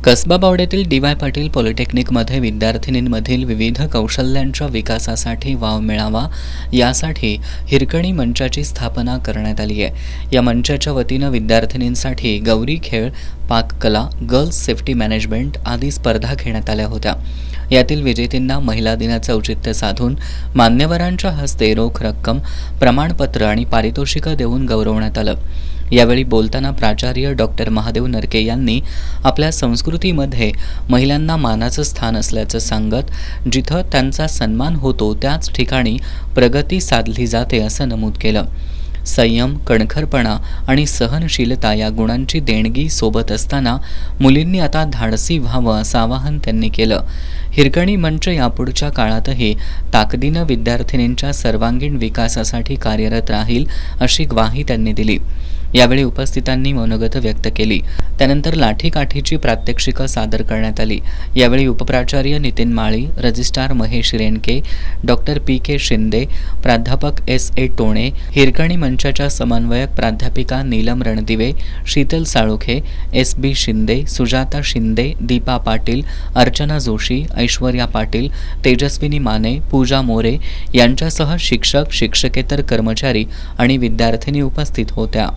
Kasba बावड्यातील DY. Patil पॉलिटेक्निकमध्ये विद्यार्थिनींमधील विविध कौशल्यांच्या विकासासाठी wow मिळावा यासाठी हिरकणी मंचाची स्थापना करण्यात आली आहे। या मंचाच्या वतीनं विद्यार्थिनींसाठी गौरी खेळ, पाककला, गर्ल्स सेफ्टी मॅनेजमेंट आदी स्पर्धा घेण्यात आल्या होत्या। यातील विजेत्यांना महिला दिनाचं औचित्य साधून मान्यवरांच्या हस्ते रोख रक्कम, प्रमाणपत्र आणि पारितोषिकं देऊन गौरवण्यात आलं। यावेळी बोलताना प्राचार्य डॉक्टर महादेव नरके यांनी आपल्या संस्कृतीमध्ये महिलांना मानाचं स्थान असल्याचं सांगत जिथं त्यांचा सन्मान होतो त्याच ठिकाणी प्रगती साधली जाते असं नमूद केलं। संयम, कणखरपणा आणि सहनशीलता या गुणांची देणगी सोबत असताना मुलींनी आता धाडसी व्हावं असं आवाहन त्यांनी केलं। हिरकणी मंच यापुढच्या काळातही ताकदीनं विद्यार्थिनींच्या सर्वांगीण विकासासाठी कार्यरत राहील अशी ग्वाही त्यांनी दिली। यावेळी उपस्थितांनी मनोगत व्यक्त केली। त्यानंतर लाठीकाठीची प्रात्यक्षिकं सादर करण्यात आली। यावेळी उपप्राचार्य Nitin Mali, registrar Mahesh Renke, doctor PK. Shinde, प्राध्यापक एस.ए. टोणे, हिरकणी मंचाच्या समन्वयक प्राध्यापिका नीलम रणदिवे, शीतल साळुखे, एस.बी. शिंदे, सुजाता शिंदे, दीपा पाटील, अर्चना जोशी, ऐश्वर्या पाटील, तेजस्विनी माने, पूजा मोरे यांच्यासह शिक्षक, शिक्षकेतर कर्मचारी आणि विद्यार्थिनी उपस्थित होत्या।